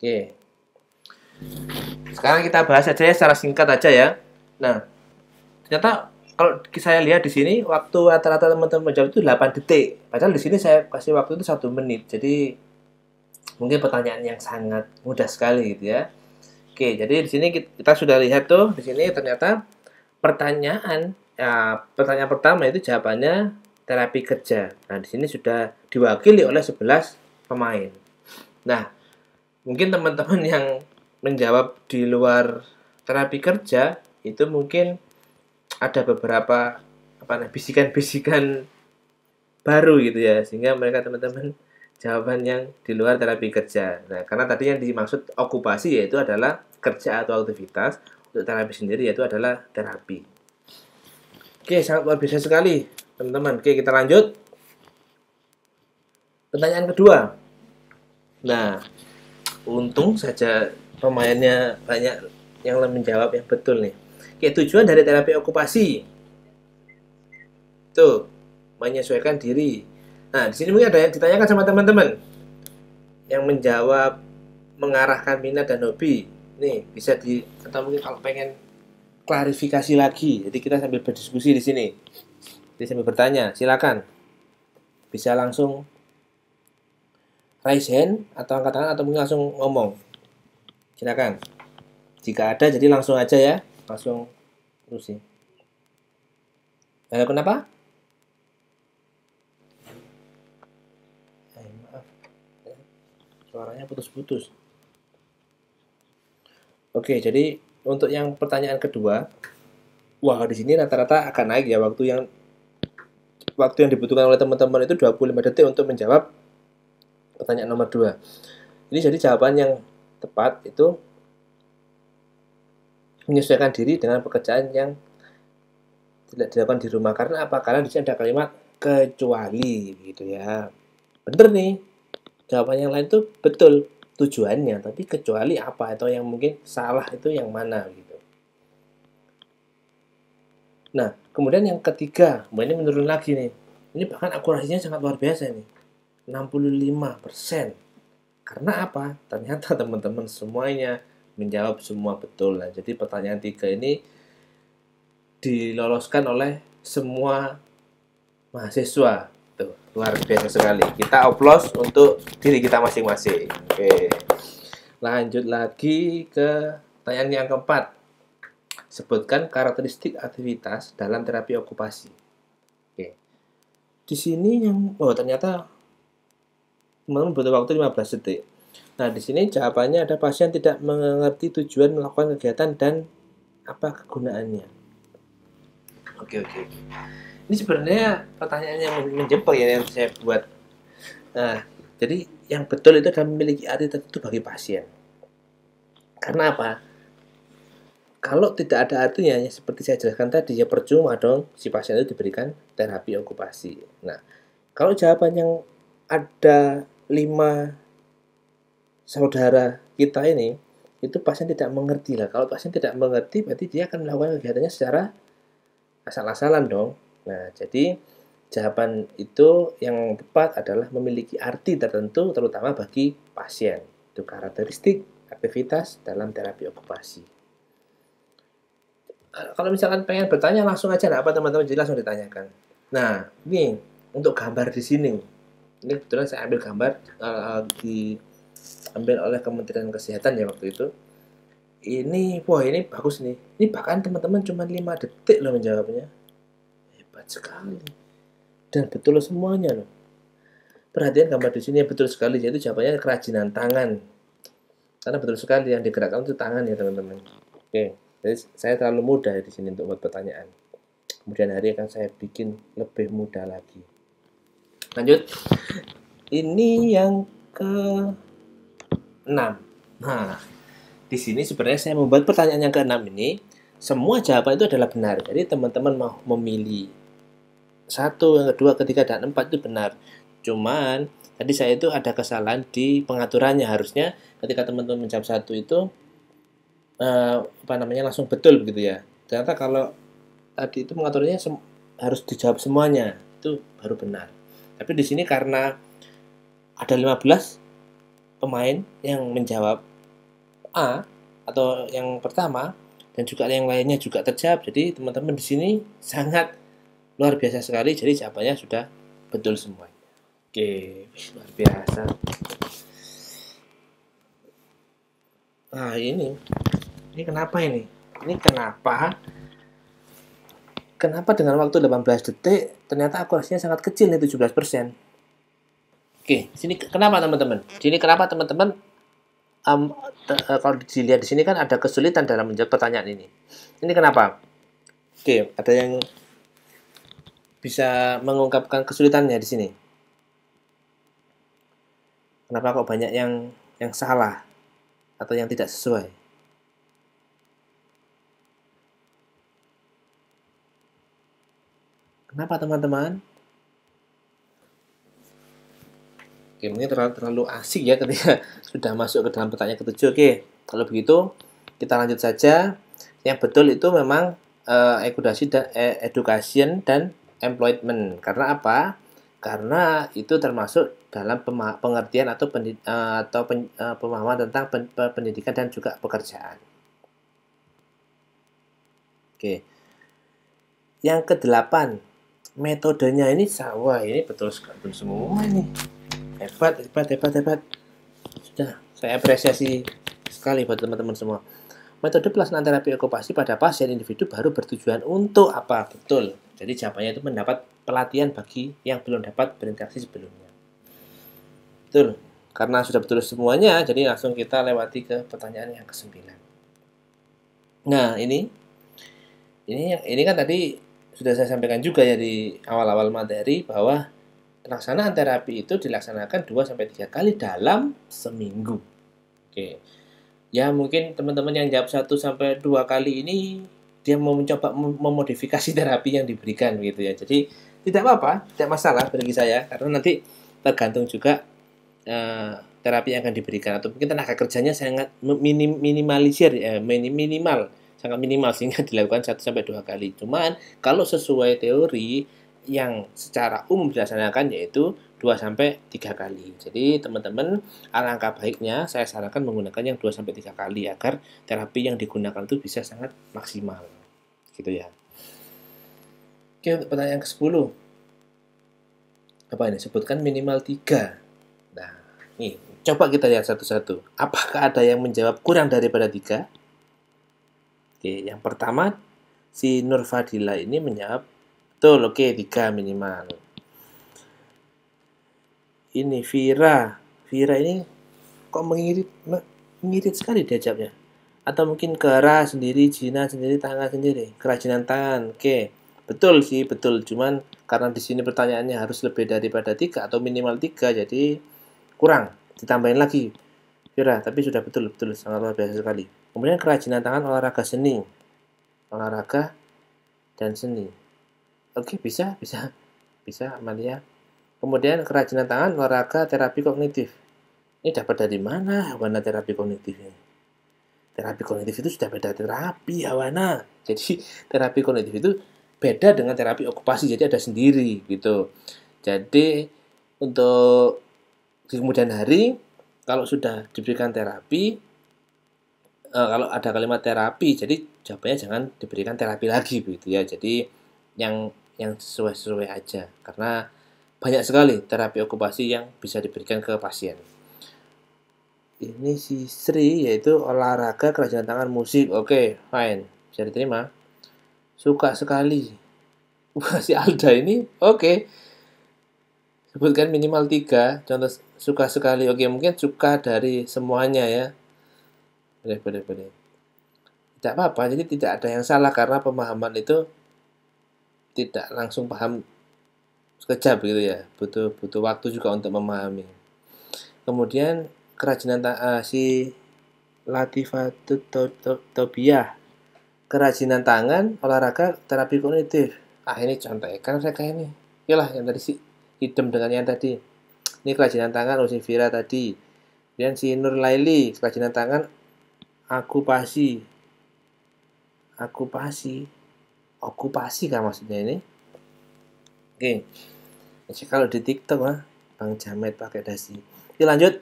Oke. Sekarang kita bahas aja ya secara singkat aja ya. Nah, ternyata kalau saya lihat di sini waktu rata-rata teman-teman menjawab itu 8 detik. Padahal di sini saya kasih waktu itu 1 menit. Jadi mungkin pertanyaan yang sangat mudah sekali gitu ya. Oke, jadi di sini kita sudah lihat tuh di sini ternyata pertanyaan pertama itu jawabannya terapi kerja. Nah, di sini sudah diwakili oleh 11 pemain. Nah, mungkin teman-teman yang menjawab di luar terapi kerja itu mungkin ada beberapa bisikan-bisikan baru gitu ya, sehingga mereka teman-teman jawaban yang di luar terapi kerja. Nah, karena tadi yang dimaksud okupasi yaitu adalah kerja atau aktivitas, untuk terapi sendiri yaitu adalah terapi. Oke, sangat luar biasa sekali teman-teman. Oke, kita lanjut. Pertanyaan kedua. Nah, untung saja pemainnya banyak yang menjawab yang betul nih. Oke, tujuan dari terapi okupasi. Tuh, menyesuaikan diri. Nah, di sini mungkin ada yang ditanyakan sama teman-teman yang menjawab mengarahkan minat dan hobi. Nih, bisa atau mungkin kalau pengen klarifikasi lagi. Jadi kita sambil berdiskusi di sini. Jadi sambil bertanya, silakan. Bisa langsung raise hand atau angkat tangan atau mungkin langsung ngomong. Silakan. Jika ada jadi langsung aja ya. Langsung terusin. Kenapa? Maaf. Suaranya putus-putus. Oke, jadi untuk yang pertanyaan kedua, wah di sini rata-rata akan naik ya waktu yang dibutuhkan oleh teman-teman itu 25 detik untuk menjawab pertanyaan nomor 2. Ini jadi jawaban yang tepat itu menyesuaikan diri dengan pekerjaan yang tidak dilakukan di rumah. Karena apa? Karena di sini ada kalimat kecuali gitu ya. Bener nih. Jawaban yang lain itu betul tujuannya, tapi kecuali apa atau yang mungkin salah itu yang mana gitu. Nah, kemudian yang ketiga, ini menurun lagi nih. Ini bahkan akurasinya sangat luar biasa nih. 65%. Karena apa? Ternyata teman-teman semuanya menjawab semua betul. Nah, jadi pertanyaan 3 ini diloloskan oleh semua mahasiswa. Tuh, luar biasa sekali. Kita applause untuk diri kita masing-masing. Oke. Lanjut lagi ke pertanyaan yang keempat. Sebutkan karakteristik aktivitas dalam terapi okupasi. Oke. Di sini ternyata teman-teman butuh waktu 15 detik. Nah, di sini jawabannya ada pasien tidak mengerti tujuan melakukan kegiatan dan apa kegunaannya. Oke. Ini sebenarnya pertanyaan yang menjebak ya yang saya buat. Nah, jadi yang betul itu adalah memiliki arti tertentu bagi pasien. Karena apa? Kalau tidak ada artinya, ya seperti saya jelaskan tadi, ya percuma dong si pasien itu diberikan terapi okupasi. Nah, kalau jawaban yang ada 5 saudara kita ini, itu pasien tidak mengerti lah. Kalau pasien tidak mengerti, berarti dia akan melakukan kegiatannya secara asal-asalan dong. Nah, jadi jawaban itu yang tepat adalah memiliki arti tertentu, terutama bagi pasien. Itu karakteristik aktivitas dalam terapi okupasi. Kalau misalkan pengen bertanya langsung aja, apa teman-teman, jadi langsung ditanyakan. Nah, ini untuk gambar di sini. Ini kebetulan saya ambil gambar diambil oleh Kementerian Kesehatan ya waktu itu. Ini bagus nih. Ini bahkan teman-teman cuma 5 detik loh menjawabnya. Hebat sekali. Dan betul semuanya loh. Perhatian gambar di sini betul sekali, yaitu jawabannya kerajinan tangan. Karena betul sekali yang digerakkan itu tangan ya teman-teman. Oke, jadi saya terlalu mudah di sini untuk buat pertanyaan. Kemudian hari akan saya bikin lebih mudah lagi. Lanjut. Ini yang ke-6. Nah, di sini sebenarnya saya membuat pertanyaan yang ke-6 ini, semua jawaban itu adalah benar. Jadi teman-teman mau memilih 1, yang kedua, ketiga, dan 4 itu benar. Cuman tadi saya itu ada kesalahan di pengaturannya. Harusnya ketika teman-teman menjawab 1 itu langsung betul begitu ya. Ternyata kalau tadi itu pengaturannya harus dijawab semuanya, itu baru benar. Tapi di sini karena ada 15 pemain yang menjawab A atau yang pertama, dan juga yang lainnya juga terjawab. Jadi teman-teman di sini sangat luar biasa sekali. Jadi jawabannya sudah betul semuanya. Oke, luar biasa. Nah, ini kenapa ini? Ini kenapa dengan waktu 18 detik ternyata akurasinya sangat kecil nih, 17%. Oke, sini kenapa teman-teman? Sini kenapa teman-teman kalau dilihat di sini kan ada kesulitan dalam menjawab pertanyaan ini. Ini kenapa? Oke, ada yang bisa mengungkapkan kesulitannya di sini. Kenapa kok banyak yang salah atau yang tidak sesuai? Kenapa teman-teman? Oke, mungkin terlalu asik ya ketika sudah masuk ke dalam pertanyaan ketujuh. Oke, kalau begitu kita lanjut saja. Yang betul itu memang education dan employment. Karena apa? Karena itu termasuk dalam pengertian atau pemahaman tentang pendidikan dan juga pekerjaan. Oke. Yang ke-8, metodenya ini ini betul semua ini. Hebat. Sudah, saya apresiasi sekali buat teman-teman semua. Metode pelaksanaan terapi okupasi pada pasien individu baru bertujuan untuk apa? Betul. Jadi jawabannya itu mendapat pelatihan bagi yang belum dapat berinteraksi sebelumnya. Betul. Karena sudah betul semuanya, jadi langsung kita lewati ke pertanyaan yang ke-9. Nah, ini kan tadi sudah saya sampaikan juga ya di awal-awal materi bahwa pelaksanaan terapi itu dilaksanakan 2-3 kali dalam seminggu. Oke. Ya mungkin teman-teman yang jawab 1-2 kali ini dia mau mencoba memodifikasi terapi yang diberikan gitu ya. Jadi tidak apa-apa, tidak masalah bagi saya karena nanti tergantung juga terapi yang akan diberikan atau mungkin tenaga kerjanya sangat sangat minimal sehingga dilakukan 1-2 kali. Cuman kalau sesuai teori yang secara umum dilaksanakan yaitu 2-3 kali. Jadi teman-teman, alangkah baiknya saya sarankan menggunakan yang 2-3 kali agar terapi yang digunakan itu bisa sangat maksimal. Gitu ya. Oke, untuk pertanyaan ke-10. Apa ini? Sebutkan minimal 3. Nah, nih, coba kita lihat satu-satu. Apakah ada yang menjawab kurang daripada 3? Oke, yang pertama si Nur Fadila ini menjawab betul, oke, 3 minimal. Ini Vira ini kok mengirit sekali diajabnya. Atau mungkin Kera sendiri, Jina sendiri, tangan sendiri, kerajinan tangan. Oke, betul sih, betul. Cuman karena di sini pertanyaannya harus lebih daripada 3 atau minimal 3, jadi kurang. Ditambahin lagi, Vira, tapi sudah betul, sangat luar biasa sekali. Kemudian kerajinan tangan, olahraga dan seni. Oke, bisa, Amalia. Kemudian kerajinan tangan, olahraga, terapi kognitif. Ini dapat dari mana Hawana terapi kognitif ini? Terapi kognitif itu sudah beda terapi Hawana. Jadi terapi kognitif itu beda dengan terapi okupasi, jadi ada sendiri gitu. Jadi untuk di kemudian hari kalau sudah diberikan terapi, kalau ada kalimat terapi, jadi jawabannya jangan diberikan terapi lagi begitu ya. Jadi yang sesuai aja karena banyak sekali terapi okupasi yang bisa diberikan ke pasien. Ini si Sri yaitu olahraga, kerajinan tangan, musik. Oke, fine, bisa diterima. Suka sekali. Wah, si Alda ini oke. Sebutkan minimal 3 contoh suka sekali. Oke, mungkin suka dari semuanya ya. Boleh. Tidak apa-apa, jadi tidak ada yang salah karena pemahaman itu tidak langsung paham sekejap gitu ya, butuh waktu juga untuk memahami. Kemudian kerajinan si Latifatutobia, kerajinan tangan, olahraga, terapi kognitif. Ini contohkan mereka ini. Yalah yang tadi si Idem dengan yang tadi. Ini kerajinan tangan Vira tadi. Kemudian si Nur Laili, kerajinan tangan, okupasi kan maksudnya ini. Oke. Jadi kalau di TikTok Bang Jamet pakai dasi. Oke, lanjut.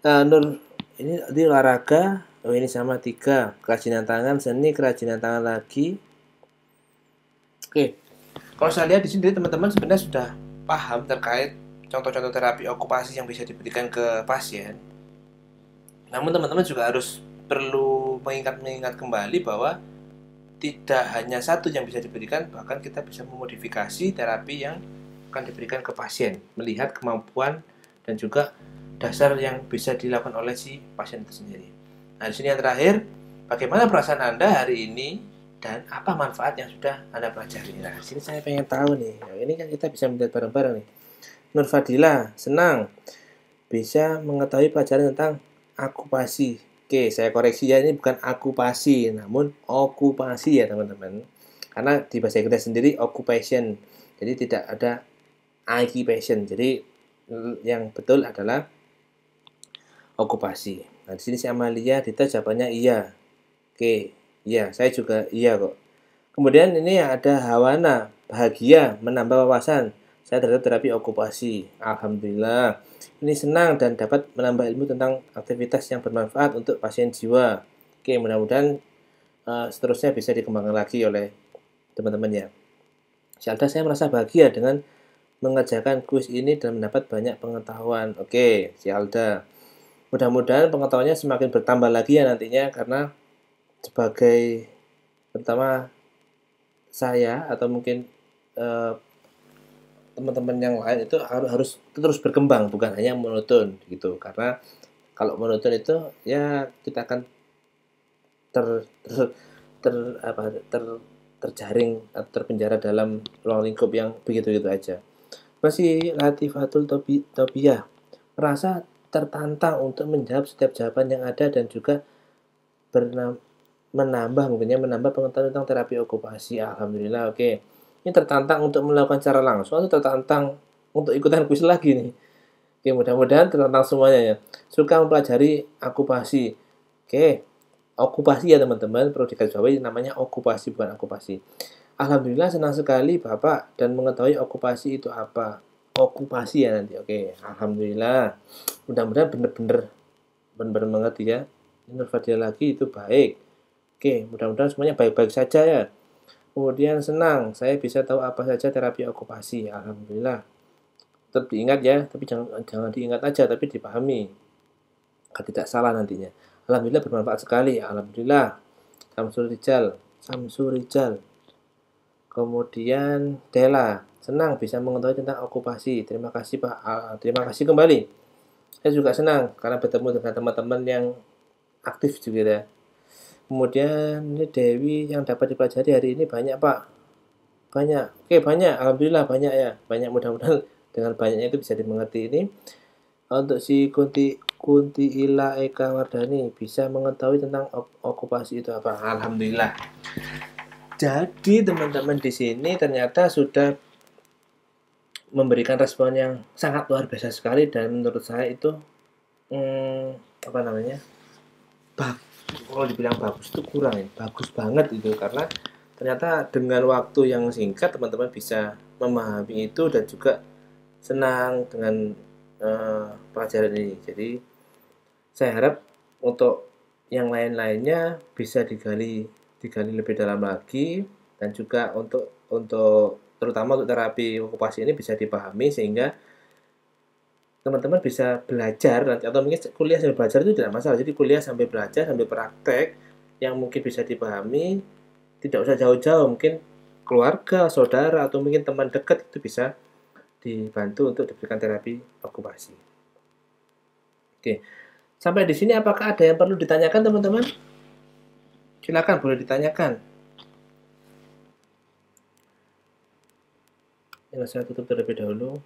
Nur, ini olahraga. Oh, ini sama 3. Kerajinan tangan, seni, kerajinan tangan lagi. Oke. Kalau saya lihat di sini teman-teman sebenarnya sudah paham terkait contoh-contoh terapi okupasi yang bisa diberikan ke pasien. Namun teman-teman juga harus perlu mengingat kembali bahwa tidak hanya satu yang bisa diberikan, bahkan kita bisa memodifikasi terapi yang akan diberikan ke pasien, melihat kemampuan dan juga dasar yang bisa dilakukan oleh si pasien itu sendiri. Nah, di sini yang terakhir, bagaimana perasaan Anda hari ini dan apa manfaat yang sudah Anda pelajari? Nah, di sini saya pengen tahu nih. Nah, ini kan kita bisa melihat bareng-bareng nih. Nur Fadila, senang bisa mengetahui pelajaran tentang okupasi. Oke, saya koreksi ya, ini bukan okupasi, namun okupasi ya teman-teman. Karena di bahasa Inggris sendiri occupation, jadi tidak ada occupation. Jadi yang betul adalah okupasi. Nah, di sini si Amalia Dita jawabannya iya. Oke, iya, saya juga iya kok. Kemudian ini ada Hawana, bahagia, menambah wawasan. Saya terhadap terapi okupasi. Alhamdulillah. Ini senang dan dapat menambah ilmu tentang aktivitas yang bermanfaat untuk pasien jiwa. Oke, mudah-mudahan seterusnya bisa dikembangkan lagi oleh teman-teman ya. Syalda, saya merasa bahagia dengan mengerjakan kuis ini dan mendapat banyak pengetahuan. Oke, Syalda. Mudah-mudahan pengetahuannya semakin bertambah lagi ya nantinya, karena sebagai pertama saya atau mungkin teman-teman yang lain itu harus terus berkembang, bukan hanya monoton gitu. Karena kalau monoton itu ya kita akan ter, ter, ter apa ter terjaring atau terpenjara dalam ruang lingkup yang begitu-begitu aja. Masih Latifatul Tobiyah merasa tertantang untuk menjawab setiap jawaban yang ada dan juga menambah pengetahuan tentang terapi okupasi. Alhamdulillah, oke. Ini tertantang untuk melakukan secara langsung atau tertantang untuk ikutan kuis lagi nih? Oke, mudah-mudahan tertantang semuanya ya. Suka mempelajari okupasi. Oke, okupasi ya teman-teman, perlu diketahui namanya okupasi bukan okupasi. Alhamdulillah senang sekali Bapak dan mengetahui okupasi itu apa. Okupasi ya nanti. Oke, alhamdulillah. Mudah-mudahan benar-benar mengerti ya. Ini Fadil lagi itu baik. Oke, mudah-mudahan semuanya baik-baik saja ya. Kemudian senang, saya bisa tahu apa saja terapi okupasi. Alhamdulillah. Tetap diingat ya, tapi jangan diingat aja, tapi dipahami. Agar tidak salah nantinya. Alhamdulillah bermanfaat sekali. Alhamdulillah. Samsul Rijal. Kemudian Dela, senang bisa mengetahui tentang okupasi. Terima kasih Pak. Terima kasih kembali. Saya juga senang karena bertemu dengan teman-teman yang aktif juga ya. Kemudian ini Dewi, yang dapat dipelajari hari ini banyak Pak. Banyak. Oke, banyak. Alhamdulillah banyak ya. Banyak, mudah-mudahan dengan banyaknya itu bisa dimengerti ini. Untuk si Kunti Ila Eka Wardani bisa mengetahui tentang okupasi itu apa. Alhamdulillah. Jadi teman-teman di sini ternyata sudah memberikan respon yang sangat luar biasa sekali, dan menurut saya itu apa namanya, kalau dibilang bagus itu kurang ya, bagus banget itu, karena ternyata dengan waktu yang singkat teman-teman bisa memahami itu dan juga senang dengan pelajaran ini. Jadi saya harap untuk yang lain-lainnya bisa digali lebih dalam lagi, dan juga untuk terutama untuk terapi okupasi ini bisa dipahami sehingga teman-teman bisa belajar nanti, atau mungkin kuliah sambil belajar itu tidak masalah. Jadi kuliah sambil belajar sambil praktek yang mungkin bisa dipahami, tidak usah jauh-jauh, mungkin keluarga, saudara, atau mungkin teman dekat itu bisa dibantu untuk diberikan terapi okupasi. Oke, sampai di sini apakah ada yang perlu ditanyakan teman-teman? Silakan, boleh ditanyakan. Yang saya tutup terlebih dahulu.